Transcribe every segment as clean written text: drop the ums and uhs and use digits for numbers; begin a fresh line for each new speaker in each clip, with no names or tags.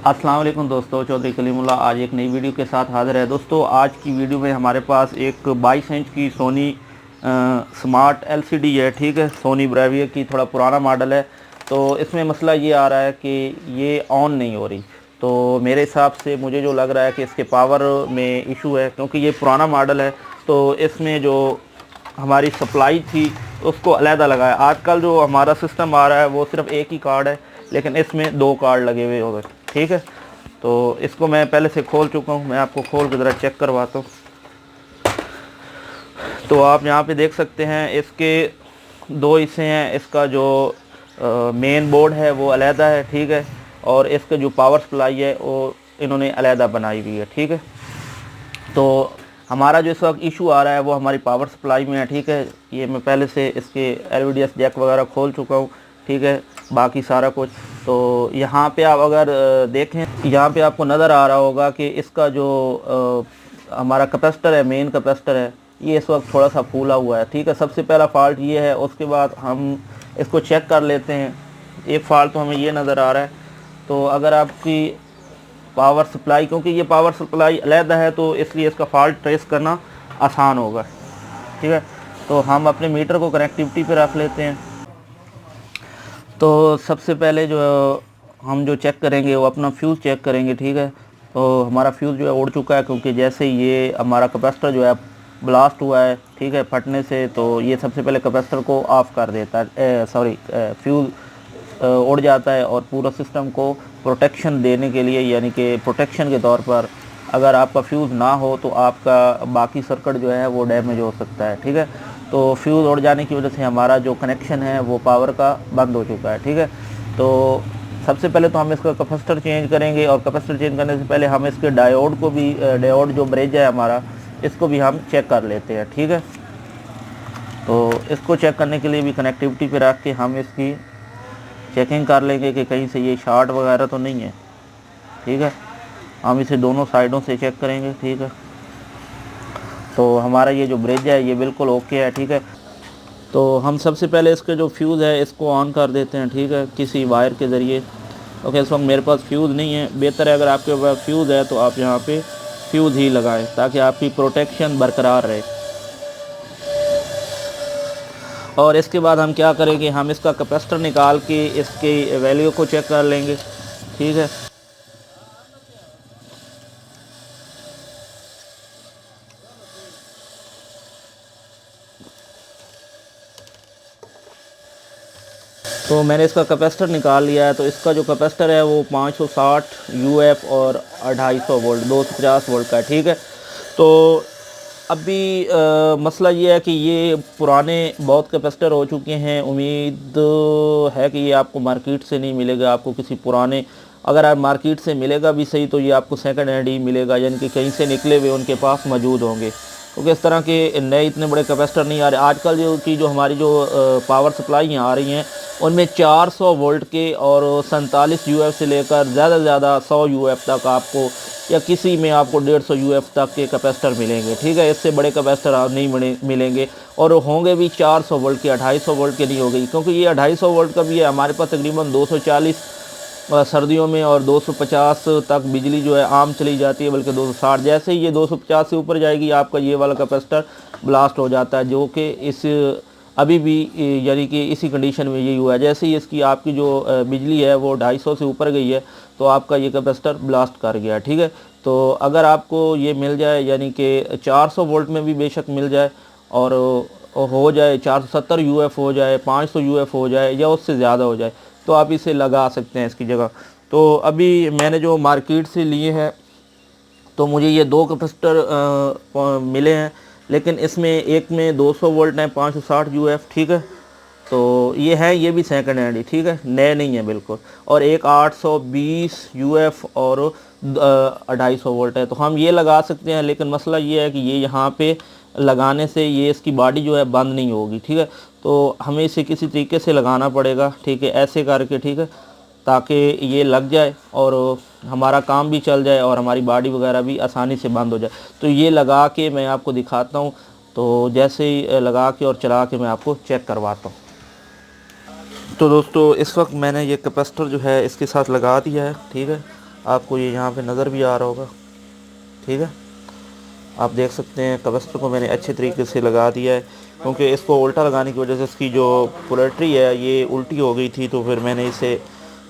अस्सलाम वालेकुम दोस्तों, चौधरी कलीमुल्लाह आज एक नई वीडियो के साथ हाज़िर है। दोस्तों आज की वीडियो में हमारे पास एक 22 इंच की सोनी स्मार्ट एलसीडी है। ठीक है, सोनी ब्रेविया की थोड़ा पुराना मॉडल है। तो इसमें मसला ये आ रहा है कि ये ऑन नहीं हो रही। तो मेरे हिसाब से मुझे जो लग रहा है कि इसके पावर में इशू है, क्योंकि ये पुराना मॉडल है। तो इसमें जो हमारी सप्लाई थी उसको अलहदा लगाया। आजकल जो हमारा सिस्टम आ रहा है वो सिर्फ एक ही कार्ड है, लेकिन इसमें 2 कार्ड लगे हुए हो गए। ठीक है, तो इसको मैं पहले से खोल चुका हूँ, मैं आपको खोल के ज़रा चेक करवाता हूँ। तो आप यहाँ पे देख सकते हैं इसके 2 हिस्से हैं। इसका जो मेन बोर्ड है वो अलहदा है। ठीक है, और इसका जो पावर सप्लाई है वो इन्होंने अलहदा बनाई हुई है। ठीक है, तो हमारा जो इस वक्त इशू आ रहा है वो हमारी पावर सप्लाई में है। ठीक है, ये मैं पहले से इसके एलवीडीएस जैक वगैरह खोल चुका हूँ। ठीक है, बाकी सारा कुछ। तो यहाँ पे आप अगर देखें, यहाँ पे आपको नज़र आ रहा होगा कि इसका जो हमारा कैपेसिटर है, मेन कैपेसिटर है, ये इस वक्त थोड़ा सा फूला हुआ है। ठीक है, सबसे पहला फ़ाल्ट ये है। उसके बाद हम इसको चेक कर लेते हैं। एक फ़ाल्ट तो हमें ये नज़र आ रहा है। तो अगर आपकी पावर सप्लाई, क्योंकि ये पावर सप्लाई अलहदा है तो इसलिए इसका फॉल्ट ट्रेस करना आसान होगा। ठीक है, तो हम अपने मीटर को कनेक्टिविटी पे रख लेते हैं। तो सबसे पहले जो हम जो चेक करेंगे वो अपना फ्यूज़ चेक करेंगे। ठीक है, तो हमारा फ्यूज़ जो है उड़ चुका है, क्योंकि जैसे ये हमारा कैपेसिटर जो है ब्लास्ट हुआ है, ठीक है, फटने से, तो ये सबसे पहले कैपेसिटर को ऑफ़ कर देता है, फ्यूज़ उड़ जाता है। और पूरा सिस्टम को प्रोटेक्शन देने के लिए, यानी कि प्रोटेक्शन के तौर पर, अगर आपका फ्यूज़ ना हो तो आपका बाकी सर्किट जो है वो डैमेज हो सकता है। ठीक है, तो फ्यूज़ उड़ जाने की वजह से हमारा जो कनेक्शन है वो पावर का बंद हो चुका है। ठीक है, तो सबसे पहले तो हम इसका कैपेसिटर चेंज करेंगे, और कैपेसिटर चेंज करने से पहले हम इसके डायोड को भी, डायोड जो ब्रिज है हमारा, इसको भी हम चेक कर लेते हैं। ठीक है, तो इसको चेक करने के लिए भी कनेक्टिविटी पे रख के हम इसकी चेकिंग कर लेंगे कि कहीं से ये शॉर्ट वगैरह तो नहीं है। ठीक है, हम इसे दोनों साइडों से चेक करेंगे। ठीक है, तो हमारा ये जो ब्रिज है ये बिल्कुल ओके है। ठीक है, तो हम सबसे पहले इसके जो फ्यूज़ है इसको ऑन कर देते हैं। ठीक है, किसी वायर के ज़रिए। ओके, इस वक्त मेरे पास फ्यूज़ नहीं है। बेहतर है अगर आपके पास फ्यूज़ है तो आप यहाँ पे फ्यूज़ ही लगाएं, ताकि आपकी प्रोटेक्शन बरकरार रहे। और इसके बाद हम क्या करेंगे, हम इसका कैपेसिटर निकाल के इसकी वैल्यू को चेक कर लेंगे। ठीक है, तो मैंने इसका कैपेसिटर निकाल लिया है। तो इसका जो कैपेसिटर है वो 560 यूएफ और 250 वोल्ट, 250 वोल्ट का है। ठीक है, तो अभी मसला ये है कि ये पुराने बहुत कैपेसिटर हो चुके हैं। उम्मीद है कि ये आपको मार्केट से नहीं मिलेगा। आपको किसी पुराने, अगर आप मार्केट से मिलेगा भी सही, तो ये आपको सेकंड हैंड ही मिलेगा, यानी कि कहीं से निकले हुए उनके पास मौजूद होंगे। क्योंकि इस तरह के नए इतने बड़े कैपेसिटर नहीं आ रहे आजकल। जो हमारी जो पावर सप्लाई आ रही हैं उनमें 400 वोल्ट के और 47 यूएफ से लेकर ज़्यादा से ज़्यादा 100 यूएफ तक आपको, या किसी में आपको 150 यूएफ तक के कैपेसिटर मिलेंगे। ठीक है, इससे बड़े कैपेसिटर आप नहीं मिलेंगे, और होंगे भी 400 वोल्ट के, 250 वोल्ट के नहीं होगी। क्योंकि ये 250 वोल्ट का भी है हमारे पास तकरीबन 240 सर्दियों में, और 250 तक बिजली जो है आम चली जाती है, बल्कि 260। जैसे ही ये 250 से ऊपर जाएगी आपका ये वाला कैपेसिटर ब्लास्ट हो जाता है, जो कि इस अभी भी, यानी कि इसी कंडीशन में यही हुआ है। जैसे ही इसकी आपकी जो बिजली है वो 250 से ऊपर गई है तो आपका ये कैपेसिटर ब्लास्ट कर गया। ठीक है, तो अगर आपको ये मिल जाए, यानी कि 400 वोल्ट में भी बेशक मिल जाए, और हो जाए 470 यूएफ हो जाए, 500 यूएफ हो जाए, या उससे ज़्यादा हो जाए, तो आप इसे लगा सकते हैं इसकी जगह। तो अभी मैंने जो मार्केट से लिए हैं, तो मुझे ये 2 कैपेसिटर मिले हैं, लेकिन इसमें एक में 200 वोल्ट है, 560 यूएफ। ठीक है, तो ये है, ये भी सेकंड हैंड ही। ठीक है, नए नहीं है बिल्कुल। और एक 820 यूएफ और 250 वोल्ट है, तो हम ये लगा सकते हैं। लेकिन मसला ये है कि ये यहाँ पे लगाने से ये इसकी बॉडी जो है बंद नहीं होगी। ठीक है, तो हमें इसे किसी तरीके से लगाना पड़ेगा। ठीक है, ऐसे करके। ठीक है, ताकि ये लग जाए और हमारा काम भी चल जाए और हमारी बॉडी वगैरह भी आसानी से बंद हो जाए। तो ये लगा के मैं आपको दिखाता हूँ। तो जैसे ही लगा के और चला के मैं आपको चेक करवाता हूँ। तो दोस्तों इस वक्त मैंने ये कैपेसिटर जो है इसके साथ लगा दिया है। ठीक है, आपको ये यहाँ पे नज़र भी आ रहा होगा, ठीक है। आप देख सकते हैं कैपेसिटर को मैंने अच्छे तरीके से लगा दिया है, क्योंकि इसको उल्टा लगाने की वजह से इसकी जो पोलैरिटी है ये उल्टी हो गई थी, तो फिर मैंने इसे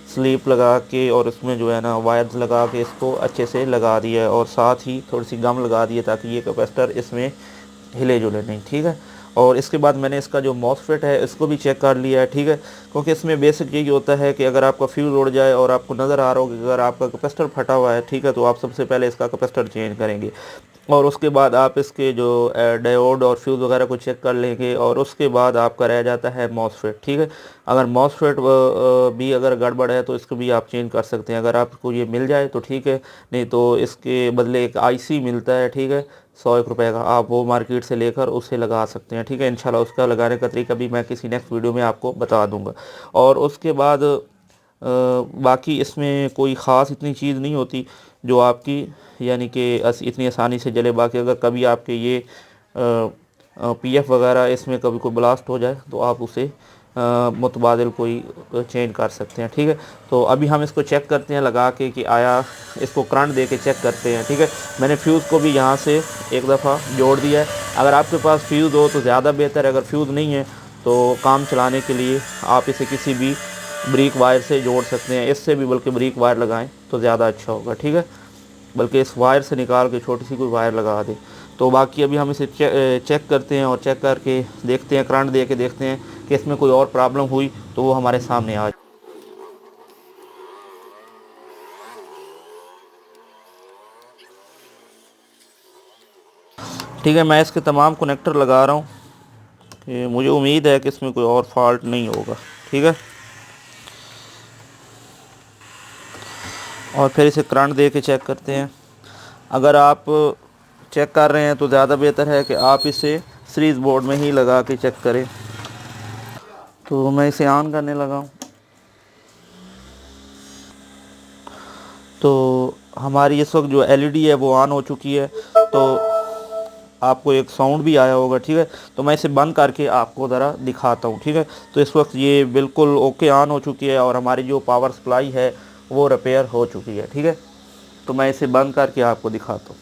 स्लीप लगा के और इसमें जो है ना वायर्स लगा के इसको अच्छे से लगा दिया है, और साथ ही थोड़ी सी गम लगा दी है ताकि ये कैपेसिटर इसमें हिले जुले नहीं, ठीक है। और इसके बाद मैंने इसका जो मॉसफेट है इसको भी चेक कर लिया है, ठीक है, क्योंकि इसमें बेसिक यही होता है कि अगर आपका फ्यूज़ उड़ जाए और आपको नज़र आ रहा हो कि अगर आपका कैपेसिटर फटा हुआ है, ठीक है, तो आप सबसे पहले इसका कैपेसिटर चेंज करेंगे, और उसके बाद आप इसके जो डायोड और फ्यूज़ वगैरह को चेक कर लेंगे, और उसके बाद आपका रह जाता है मॉसफेट, ठीक है। अगर मॉसफेट भी अगर गड़बड़ है तो इसको भी आप चेंज कर सकते हैं, अगर आपको ये मिल जाए तो ठीक है, नहीं तो इसके बदले एक आईसी मिलता है, ठीक है, 100 रुपये का, आप वो मार्केट से लेकर उसे लगा सकते हैं, ठीक है। इंशाल्लाह उसका लगाने का तरीका भी मैं किसी नेक्स्ट वीडियो में आपको बता दूंगा। और उसके बाद बाकी इसमें कोई ख़ास इतनी चीज़ नहीं होती जो आपकी यानी कि इतनी आसानी से जले। बाकी अगर कभी आपके ये पीएफ वगैरह इसमें कभी कोई ब्लास्ट हो जाए तो आप उसे मुतबादिल कोई चेंज कर सकते हैं, ठीक है। तो अभी हम इसको चेक करते हैं लगा के कि आया, इसको करंट दे के चेक करते हैं, ठीक है। मैंने फ्यूज़ को भी यहाँ से एक दफ़ा जोड़ दिया है। अगर आपके पास फ्यूज़ हो तो ज़्यादा बेहतर है, अगर फ्यूज़ नहीं है तो काम चलाने के लिए आप इसे किसी भी ब्रिक वायर से जोड़ सकते हैं, इससे भी बल्कि ब्रिक वायर लगाएं तो ज़्यादा अच्छा होगा, ठीक है, बल्कि इस वायर से निकाल के छोटी सी कोई वायर लगा दें। तो बाकी अभी हम इसे चेक करते हैं, और चेक करके देखते हैं, करंट दे के देखते हैं कि इसमें कोई और प्रॉब्लम हुई तो वो हमारे सामने आ जाए। ठीक है, मैं इसके तमाम कनेक्टर लगा रहा हूँ कि मुझे उम्मीद है कि इसमें कोई और फॉल्ट नहीं होगा, ठीक है। और फिर इसे करंट दे के चेक करते हैं। अगर आप चेक कर रहे हैं तो ज़्यादा बेहतर है कि आप इसे सीरीज़ बोर्ड में ही लगा के चेक करें। तो मैं इसे ऑन करने लगा हूँ, तो हमारी इस वक्त जो एलईडी है वो ऑन हो चुकी है, तो आपको एक साउंड भी आया होगा, ठीक है। तो मैं इसे बंद करके आपको ज़रा दिखाता हूँ, ठीक है। तो इस वक्त ये बिल्कुल ओके ऑन हो चुकी है, और हमारी जो पावर सप्लाई है वो रिपेयर हो चुकी है, ठीक है। तो मैं इसे बंद करके आपको दिखाता हूँ।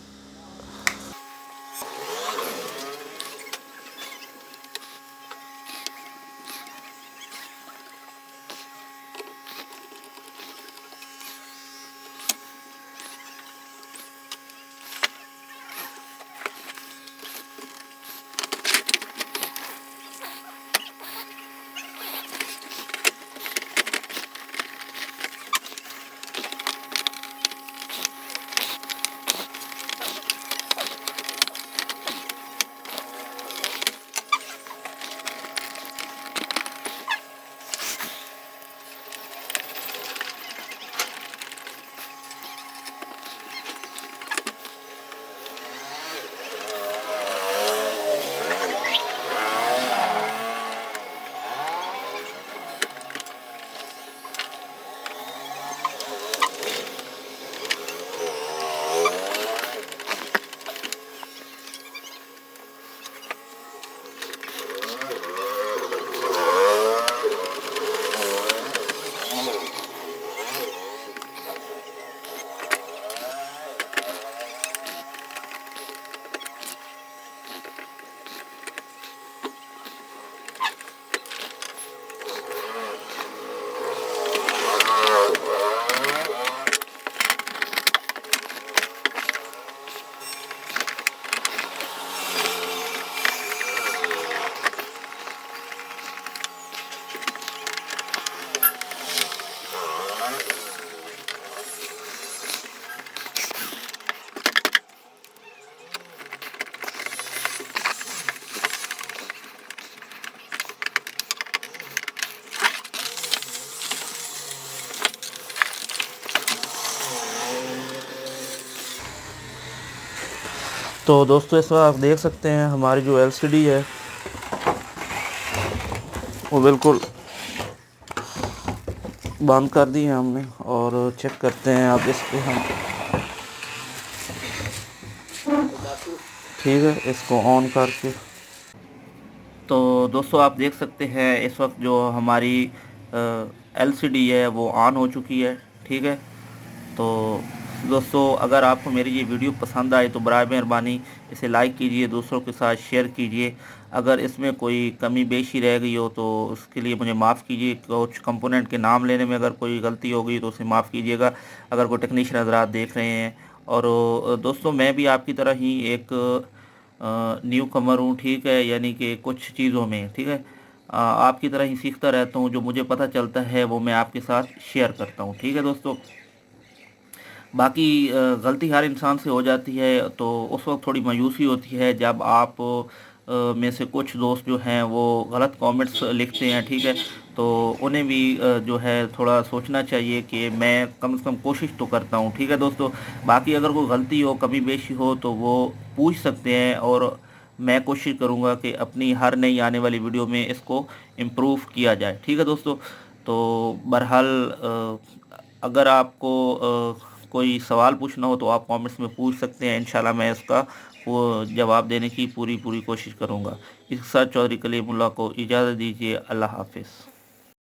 तो दोस्तों इस वक्त आप देख सकते हैं हमारी जो एलसीडी है वो बिल्कुल बंद कर दी है हमने, और चेक करते हैं आप इस पे हम, ठीक है, इसको ऑन करके। तो दोस्तों आप देख सकते हैं इस वक्त जो हमारी एलसीडी है वो ऑन हो चुकी है, ठीक है। तो दोस्तों अगर आपको मेरी ये वीडियो पसंद आए तो बराए मेहरबानी इसे लाइक कीजिए, दूसरों के साथ शेयर कीजिए। अगर इसमें कोई कमी बेशी रह गई हो तो उसके लिए मुझे माफ़ कीजिए। कुछ कंपोनेंट के नाम लेने में अगर कोई गलती हो गई तो उसे माफ़ कीजिएगा, अगर कोई टेक्नीशियन हज़रात देख रहे हैं। और दोस्तों मैं भी आपकी तरह ही एक न्यू कमर हूँ, ठीक है, यानी कि कुछ चीज़ों में, ठीक है, आपकी तरह ही सीखता रहता हूँ। जो मुझे पता चलता है वो मैं आपके साथ शेयर करता हूँ, ठीक है दोस्तों। बाकी गलती हर इंसान से हो जाती है, तो उस वक्त थोड़ी मायूसी होती है जब आप में से कुछ दोस्त जो हैं वो गलत कमेंट्स लिखते हैं, ठीक है। तो उन्हें भी जो है थोड़ा सोचना चाहिए कि मैं कम से कम कोशिश तो करता हूँ, ठीक है दोस्तों। बाकी अगर कोई गलती हो, कमी बेशी हो तो वो पूछ सकते हैं, और मैं कोशिश करूँगा कि अपनी हर नई आने वाली वीडियो में इसको इम्प्रूव किया जाए, ठीक है दोस्तों। तो बहरहाल अगर आपको कोई सवाल पूछना हो तो आप कमेंट्स में पूछ सकते हैं। इंशाल्लाह मैं इसका वो जवाब देने की पूरी पूरी कोशिश करूँगा। इसके साथ चौधरी कलीमुल्लाह को इजाज़त दीजिए। अल्लाह हाफ़िज़।